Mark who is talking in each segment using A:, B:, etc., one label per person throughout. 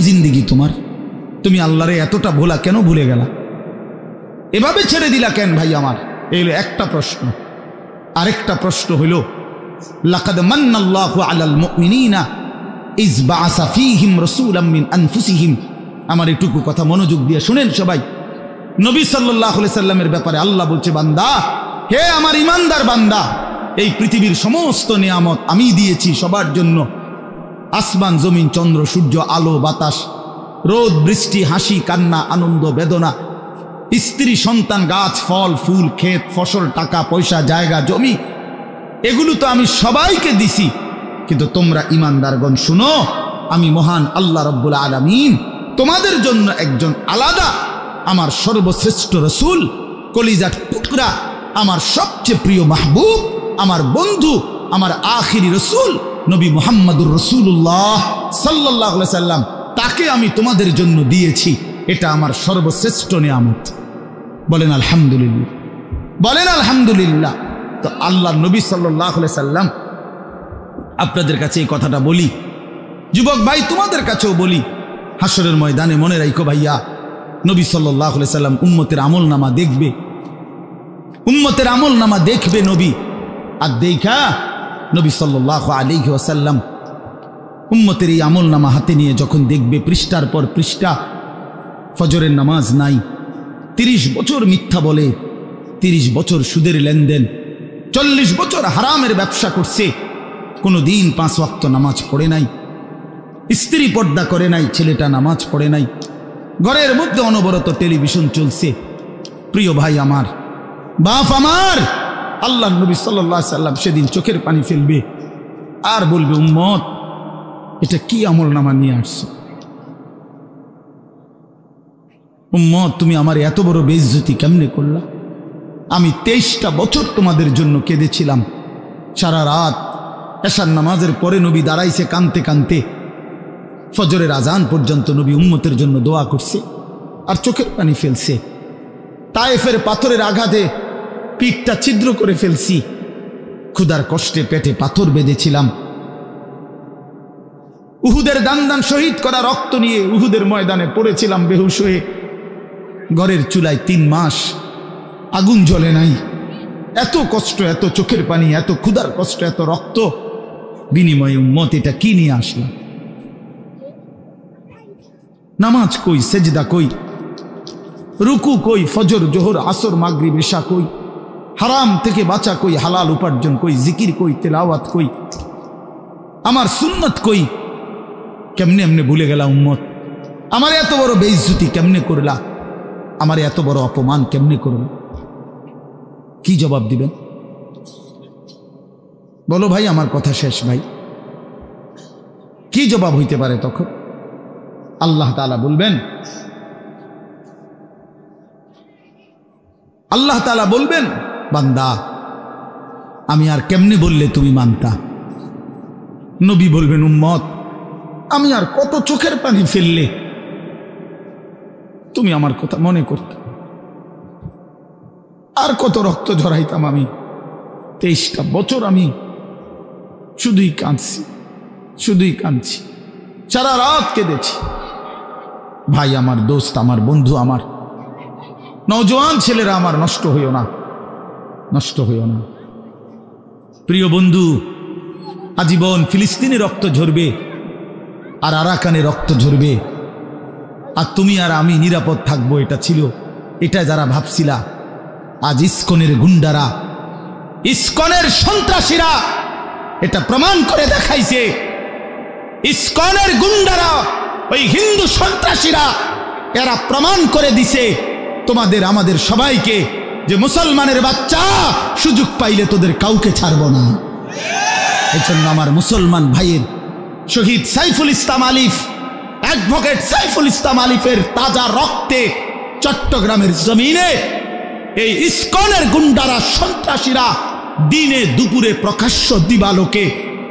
A: জিন্দিগি তোমার? তুমি আল্লাহরে এতটা ভোলা কেন ভুলে গেলা? এভাবে ছেড়ে দিলা কেন ভাই আমার? এই হলো একটা প্রশ্ন। আরেকটা প্রশ্ন হইল, লাকাদ মান্নাল্লাহু আলাল মুমিনিনা ইজ বাআসা ফীহিম রাসূলাম মিন আনফুসিহিম। আমার এটুকু কথা মনোযোগ দিয়ে শুনেন সবাই। নবী সাল্লাল্লাহু আলাইহি সাল্লামের ব্যাপারে আল্লাহ বলছে, বান্দা, হে আমার ইমানদার বান্দা, এই পৃথিবীর সমস্ত নিয়ামত আমি দিয়েছি সবার জন্য। আসমান, জমিন, চন্দ্র, সূর্য, আলো, বাতাস, রোদ, বৃষ্টি, হাসি, কান্না, আনন্দ, বেদনা, স্ত্রী, সন্তান, গাছ, ফল, ফুল, ক্ষেত, ফসল, টাকা পয়সা, জায়গা, জমি, এগুলো তো আমি সবাইকে দিছি। কিন্তু তোমরা ইমানদারগণ শুনো, আমি মহান আল্লাহ রাব্বুল আলামিন তোমাদের জন্য একজন আলাদা আমার সর্বশ্রেষ্ঠ রসুল, কলিজার টুকরা, আমার সবচেয়ে প্রিয় মাহবুব, আমার বন্ধু, আমার আখিরি রসুল নবী মুহাম্মদুর রাসূলুল্লাহ সাল্লাল্লাহু আলাইহি সাল্লাম, তাকে আমি তোমাদের জন্য দিয়েছি। এটা আমার সর্বশ্রেষ্ঠ নিয়ামত। বলেন আলহামদুলিল্লাহ, বলেন আলহামদুলিল্লাহ। তো আল্লাহ নবী সাল্লাল্লাহু আলাইহি সাল্লাম, আপনাদের কাছে এই কথাটা বলি, যুবক ভাই তোমাদের কাছেও বলি, হাসরের ময়দানে মনে রাখো ভাইয়া, নবী সাল্লাল্লাহু আলাইহি সাল্লাম উম্মতের আমলনামা দেখবে, উম্মতের আমলনামা দেখবে নবী। আর দেখা নবী সাল্লাল্লাহু আলাইহি ওয়াসাল্লাম উম্মতের এই আমলনামা হাতে নিয়ে যখন দেখবে, পৃষ্ঠার পর পৃষ্ঠা, ফজরের নামাজ নাই, 30 বছর মিথ্যা বলে, 30 বছর সুদের লেনদেন, 40 বছর হারামের ব্যবসা করছে, কোনো দিন 5 ওয়াক্ত নামাজ পড়ে নাই, স্ত্রী পর্দা করে নাই, ছেলেটা নামাজ পড়ে নাই, ঘরের মধ্যে অনবরত টেলিভিশন চলছে। প্রিয় ভাই আমার, বাপ আমার, আল্লাহ নবী সাল্লাল্লাহু আলাইহি সাল্লাম সেদিন চোখের পানি ফেলবে আর বলবে, উম্মত, এটা কি আমলনামা নিয়ে আসছো? উম্মত, তুমি আমার এত বড় বেইজ্জতি কেমনে করলা? আমি 23টা বছর তোমাদের জন্য কেঁদেছিলাম। সারা রাত এশার নামাজের পরে নবী দাঁড়াইছে কানতে কানতে, ফজরের আজান পর্যন্ত নবী উম্মতের জন্য দোয়া করছে আর চোখের পানি ফেলছে। তায়েফের পাথরের আঘাতে পিঠটা ছিদ্র করে ফেলছি, ক্ষুধার কষ্টে পেটে পাথর বেঁধেছিলাম, উহুদের দান শহীদ করা রক্ত নিয়ে উহুদের ময়দানে পড়েছিলাম বেহুশ হয়ে, ঘরের চুলায় 3 মাস আগুন জ্বলে নাই। এত কষ্ট, এত চোখের পানি, এত ক্ষুধার কষ্ট, এত রক্ত, বিনিময়ে উম্মত এটা কি নিয়ে আসলাম? নামাজ কই, সেজদা কই, রুকু কই, ফজর, জোহর, আসর, মাগরিব, ইশা কই, হারাম থেকে বাঁচা কই, হালাল উপার্জন কই, জিকির কই, তেলাওয়াত কই, আমার সুন্নত কই? কেমনে এমনে ভুলে গেলা উম্মত? আমার এত বড় বেইজ্জতি কেমনে করলা? আমার এত বড় অপমান কেমনে করলা? কি জবাব দিবেন বলো ভাই? আমার কথা শেষ ভাই। কি জবাব হইতে পারে তখন? আল্লাহ তাআলা বলবেন, আল্লাহ তাআলা বলবেন, বান্দা, আমি আর কেমনে বললে তুমি মানতা? নবী বলবেন, উম্মত, আমি আর কত চোখের পানি ফেললে তুমি আমার কথা মনে করতে? আর কত রক্ত ঝরাইতাম আমি? 23টা বছর আমি শুধুই কাঁদছি, শুধুই কাঁদছি, সারা রাত কেঁদেছি। ভাই আমার, দোস্ত আমার, বন্ধু আমার, নওজোয়ান ছেলেরা আমার, নষ্ট হইও না, নষ্ট হইও না। প্রিয় বন্ধু, আজীবন ফিলিস্তিনে রক্ত ঝরবে আর আরাকানে রক্ত ঝরবে, আর তুমি আর আমি নিরাপদ থাকবো, এটা ছিল, এটা যারা ভাবছিলা, আজ ইসকনের গুন্ডারা, ইসকনের সন্ত্রাসীরা এটা প্রমাণ করে দেখাইছে। ইসকনের গুন্ডারা, ওই হিন্দু সন্ত্রাসীরা, এরা প্রমাণ করে দিছে তোমাদের আমাদের সবাইকে যে মুসলমানের বাচ্চা, সুযোগ পাইলে তোদের কাউকে ছাড়ব না। এই জন্য আমার মুসলমান ভাইয়ের শহীদ সাইফুল ইসলাম আলিফ, অ্যাডভোকেট সাইফুল ইসলাম আলিফের তাজা রক্তে চট্টগ্রামের জমিনে এই ইসকনের গুন্ডারা, সন্ত্রাসীরা দিনে দুপুরে প্রকাশ্য দিবালোকে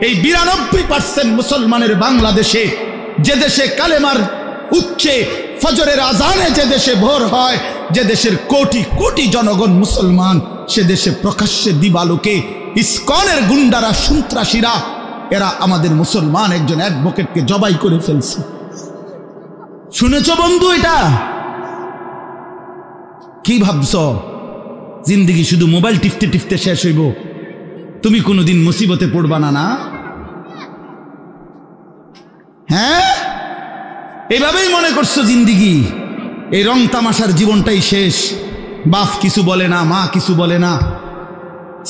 A: এই 92% মুসলমানের বাংলাদেশে, যে দেশে কালেমার উচ্চে ফজরের আজানে যে দেশে ভোর হয়, যে দেশের কোটি কোটি জনগণ মুসলমান, সে দেশে প্রকাশ্যে দিবালোকে ইসকনের গুন্ডারা, সন্ত্রাসীরা, এরা আমাদের মুসলমান একজন অ্যাডভোকেটকে জবাই করে ফেলছে। শুনেছ বন্ধু? এটা কি ভাবছ জিন্দেগি শুধু মোবাইল টিপতে টিপতে শেষ হইব? তুমি কোনোদিন মুসিবতে পড়বা না? না, হ্যাঁ, এভাবেই মনে করছো জিন্দেগি, এই রং তামাশার জীবনটাই শেষ। বাপ কিছু বলে না, মা কিছু বলে না,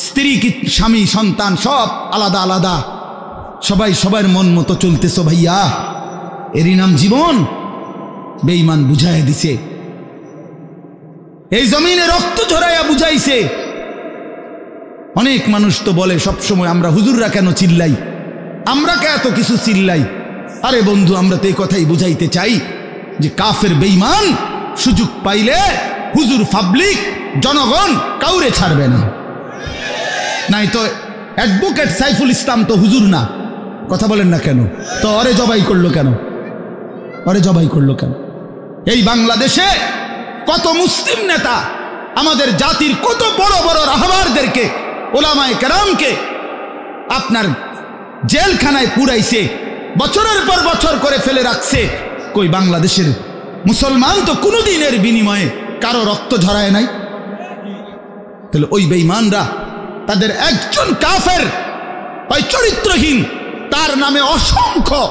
A: স্ত্রী স্বামী সন্তান সব আলাদা আলাদা, সবাই সবার মন মতো চলতেছো। ভাইয়া, এরই নাম জীবন? বেঈমান বুঝাইয়া দিছে, এই জমিনে রক্ত ঝরাইয়া বুঝাইছে। অনেক মানুষ তো বলে সবসময়, আমরা হুজুররা কেন চিল্লাই, আমরা কে এত কিছু চিল্লাই? আরে বন্ধু, আমরা তো এই কথাই বুঝাইতে চাই যে কাফের বেঈমান সুযোগ পাইলে হুজুর, পাবলিক, জনগণ কাউরে ছাড়বে না। নাই তো অ্যাডভোকেট সাইফুল ইসলাম তো হুজুর না, কথা বলেন না কেন? তো অরে জবাই করলো কেন? অরে জবাই করলো কেন? এই বাংলাদেশে কত মুসলিম নেতা আমাদের জাতির কত বড় বড় রাহবারদেরকে, ওলামায়ে কেরামকে আপনার জেলখানায় পুরাইছে, বছরের পর বছর করে ফেলে রাখছে। কই বাংলাদেশের মুসলমান তো কোনোদিনের বিনিময়ে কারো রক্ত ঝরায় নাই। তাহলে ওই বেঈমানরা তাদের একজন কাফের, ওই চরিত্রহীন, তার নামে অসংখ্য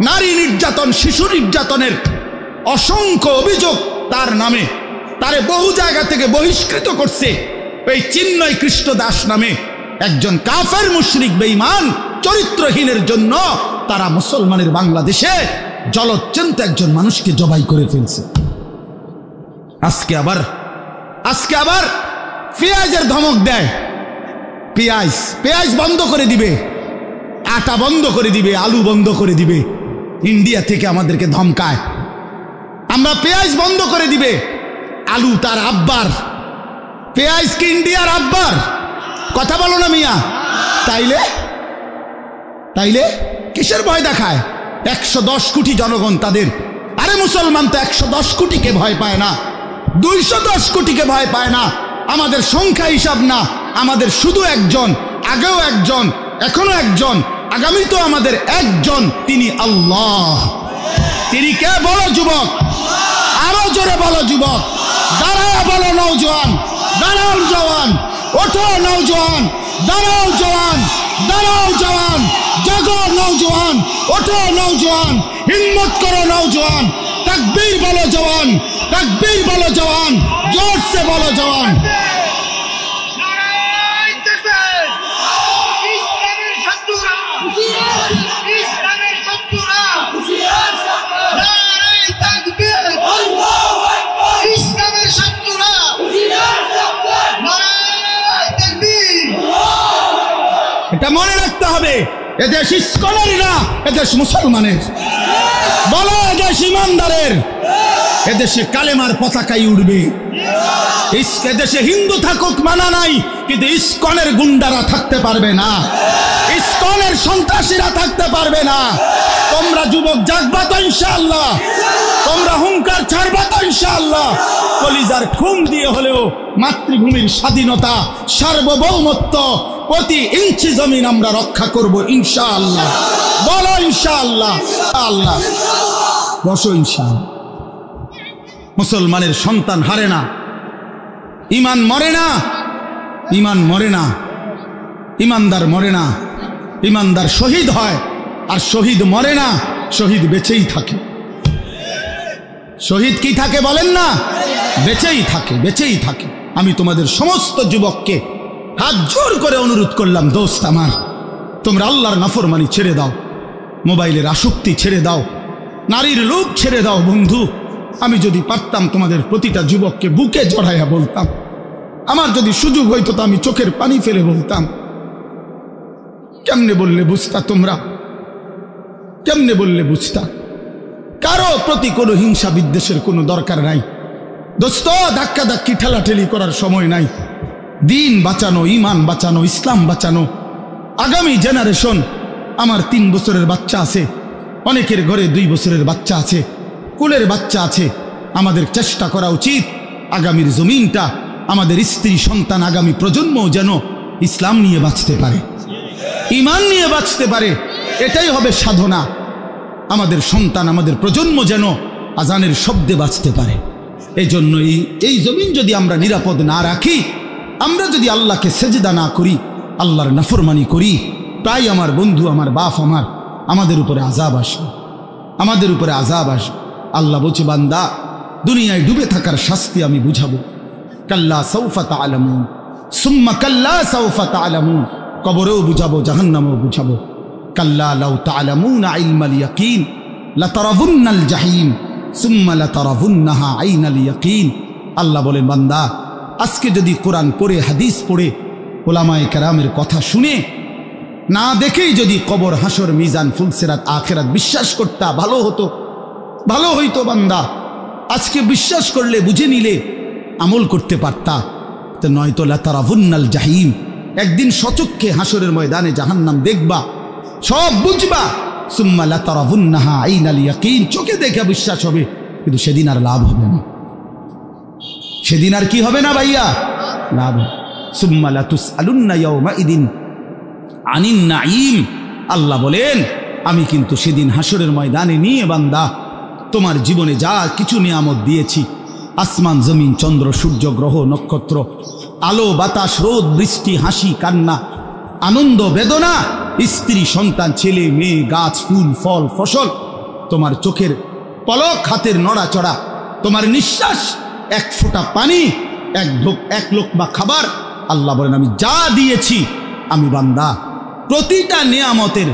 A: নারী নির্যাতন, শিশু নির্যাতনের অসংখ্য অভিযোগ তার নামে, তারে বহু জায়গা থেকে বহিষ্কৃত করছে। এই চিন্ময় কৃষ্ণ দাস নামে একজন কাফের মুশরিক বেঈমান চরিত্রহীনের জন্য তারা মুসলমানের বাংলাদেশে জলজ্জন্ত একজন মানুষকে জবাই করে ফেলছে। আজকে আবার পেঁয়াজের ধমক দেয়, পেঁয়াজ বন্ধ করে দিবে, আটা বন্ধ করে দিবে, আলু বন্ধ করে দিবে। ইন্ডিয়া থেকে আমাদেরকে ধমকায়, আমরা পেঁয়াজ বন্ধ করে দিবে। আলু তার আব্বার, পেঁয়াজ কি ইন্ডিয়ার আব্বার? কথা বলো না মিয়া। তাইলে কিসের ভয় দেখায়? 110 কোটি জনগণ তাদের। আরে মুসলমান তো 110 কোটিকে ভয় পায় না, 210 কোটিকে ভয় পায় না। আমাদের সংখ্যা হিসাব না, আমাদের শুধু একজন, আগেও একজন, এখনো একজন, আগামী তো আমাদের একজন, তিনি আল্লাহ। তিনি কে? বলো যুবক, আরো জোরে বলো যুবক, দাঁড়াও বলো নওজোয়ান, দাঁড়াও জওয়ান, ওঠো নওজোয়ান, দাঁড়াও জওয়ান, দাঁড়াও জওয়ান, জাগো নওজোয়ান, ওঠো নওজোয়ান, হিম্মত করো নওজোয়ান, তাকবীর বলো জওয়ান, তাকবীর বলো জওয়ান, জোর সে বলো জওয়ান। এটা মনে রাখতে হবে, এদেশ ইসকনের না, এদেশ মুসলমানের। বলো এদেশ ইমানদারের, এদেশে কালেমার পতাকাই উড়বে। এদেশে হিন্দু থাকুক মানা নাই, কিন্তু ইসকনের গুন্ডারা থাকতে পারবে না, ইসকনের সন্ত্রাসীরা থাকতে পারবে না। তোমরা যুবক জাগবা তো ইনশাআল্লাহ, তোমরা হুঙ্কার ছাড়বা তো ইনশাআল্লাহ। কলিজার খুন দিয়ে হলেও মাতৃভূমির স্বাধীনতা, সার্বভৌমত্ব, প্রতি ইঞ্চি জমিন আমরা রক্ষা করব ইনশাআল্লাহ। বলো ইনশাআল্লাহ। আল্লাহ বসো ইনশাআল্লাহ। মুসলমানের সন্তান হারে না, ইমান মরে না, ইমান মরে না, ইমানদার মরে না, ইমানদার শহীদ হয়, আর শহীদ মরে না, শহীদ বেঁচেই থাকে। শহীদ কি থাকে বলেন না? বেঁচেই থাকে, বেঁচেই থাকে। আমি তোমাদের সমস্ত যুবককে হাত জোর করে অনুরোধ করলাম, দোস্ত আমার, তোমরা আল্লাহর নাফরমানি ছেড়ে দাও, মোবাইলের আসক্তি ছেড়ে দাও, নারীর লোভ ছেড়ে দাও। বন্ধু, আমি যদি পারতাম তোমাদের প্রতিটা যুবককে বুকে জড়াইয়া বলতাম, আমার যদি সুযোগ হইতো তো আমি চোখের পানি ফেলে বলতাম। কেমনে বললে বুঝতা তোমরা? কেমনে বললে বুঝতা? কারো প্রতি কোনো হিংসা বিদ্বেষের কোনো দরকার নাই দোস্ত। ধাক্কা ধাক্কি ঠেলাঠেলি করার সময় নাই। দিন বাঁচানো, ইমান বাঁচানো, ইসলাম বাঁচানো। আগামী জেনারেশন, আমার 3 বছরের বাচ্চা আছে, অনেকের ঘরে 2 বছরের বাচ্চা আছে, কুলের বাচ্চা আছে। আমাদের চেষ্টা করা উচিত আগামীর জমিনটা, আমাদের স্ত্রী সন্তান, আগামী প্রজন্মও যেন ইসলাম নিয়ে বাঁচতে পারে, ইমান নিয়ে বাঁচতে পারে। এটাই হবে সাধনা। আমাদের সন্তান, আমাদের প্রজন্ম যেন আজানের শব্দে বাঁচতে পারে। এই জন্য এই জমিন যদি আমরা নিরাপদ না রাখি, আমরা যদি আল্লাহকে সেজদা না করি, আল্লাহর নাফরমানি করি, প্রায় আমার বন্ধু, আমার বাপ, আমাদের উপরে আযাব আসে, আমাদের উপরে আযাব আসে। আল্লাহ বলছে, বান্দা দুনিয়ায় ডুবে থাকার শাস্তি আমি বুঝাবো। কাল্লা সাউফা তা'লামুন সুম্মা কাল্লা সাউফা তা'লামুন, কবরেও বুঝাবো, জাহান্নামেও বুঝাবো। কাল্লা লাউ তা'লামুনা ইলমাল ইয়াকিন লাতারাবুন্নাল জাহিম সুম্মা লাতারাবুন্নাহা আইনাল ইয়াকিন। আল্লাহ বলেন, বান্দা আজকে যদি কোরআন পড়ে, হাদিস পড়ে, ওলামায়ে কেরামের কথা শুনে, না দেখেই যদি কবর, হাসর, মিজান, ফুলসিরাত, আখিরাত বিশ্বাস করতা, ভালো হতো, ভালো হইতো। বান্দা আজকে বিশ্বাস করলে, বুঝে নিলে, আমল করতে পারতা। তো নয়তো লাতারাবুন্নাল জাহিম, একদিন সচক্ষে হাসরের ময়দানে জাহান্নাম দেখবা, সব বুঝবা। সুম্মা লাতারাবুন্নাহা আইনাল ইয়াকিন, চোখে দেখে বিশ্বাস হবে, কিন্তু সেদিন আর লাভ হবে না। সেদিন আর কি হবে না ভাইয়া? লাভ। সুম্মা লাতুসআলুন্না ইয়াওমাইদিন আনিন নাঈম। আল্লাহ বলেন, আমি কিন্তু সেদিন হাসরের ময়দানে নিয়ে বান্দা তোমার জীবনে যা কিছু নিয়ামত দিয়েছি, আসমান, জমিন, চন্দ্র, সূর্য, গ্রহ, নক্ষত্র, আলো, বাতাস, রোদ, বৃষ্টি, হাসি, কান্না, আনন্দ, বেদনা, স্ত্রী, সন্তান, ছেলে, মেয়ে, গাছ, ফুল, ফল, ফসল, তোমার চোখের পলক, হাতের নড়াচড়া, তোমার নিঃশ্বাস, এক ফোঁটা পানি, এক লোকমা খাবার, আল্লাহ বলেন আমি যা দিয়েছি, আমি বান্দা প্রতিটা নিয়ামতের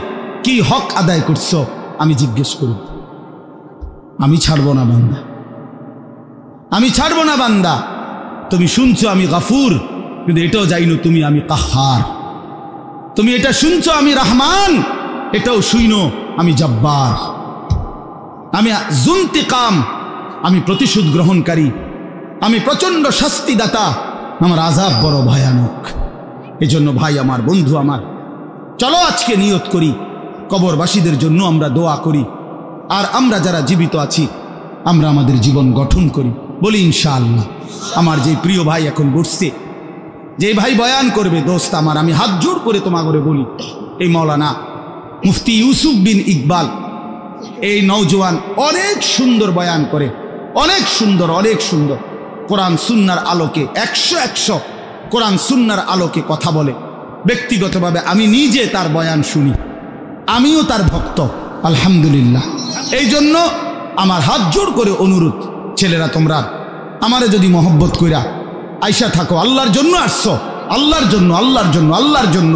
A: কি হক আদায় করছো আমি জিজ্ঞেস করব। আমি ছাড়বো না বান্দা, আমি ছাড়বো না বান্দা। তুমি শুনছো আমি গাফুর, কিন্তু এটাও জাইনো তুমি আমি কাহার। তুমি এটা শুনছো আমি রহমান, এটাও শুইনো আমি জব্বার। আমি জুন্তিকাম, আমি প্রতিশোধ গ্রহণকারী, আমি প্রচন্ড শাস্তিদাতা, আমার আযাব বড় ভয়ানক। এজন্য ভাই আমার, বন্ধু আমার, চলো আজকে নিয়ত করি, কবরবাসীদের জন্য আমরা দোয়া করি, আর আমরা যারা জীবিত আছি আমরা আমাদের জীবন গঠন করি। বলি ইনশাআল্লাহ। আমার যে প্রিয় ভাই এখন বসছে, যে ভাই বয়ান করবে, দোস্ত আমার, আমি হাত জোড় করে তোমাকে বলি, এই মৌলানা মুফতি ইউসুফ বিন ইকবাল, এই নওজোয়ান অনেক সুন্দর বয়ান করে, অনেক সুন্দর, অনেক সুন্দর। কোরআন সুন্নাহর আলোকে 100 কোরআন সুন্নাহর আলোকে কথা বলে। ব্যক্তিগতভাবে আমি নিজে তার বয়ান শুনি, আমিও তার ভক্ত, আলহামদুলিল্লাহ। এই জন্য আমার হাত জোড় করে অনুরোধ, ছেলেরা তোমরা আমারে যদি মহব্বত কইরা আইসা থাকো, আল্লাহর জন্য আসছো, আল্লাহর জন্য, আল্লাহর জন্য, আল্লাহর জন্য,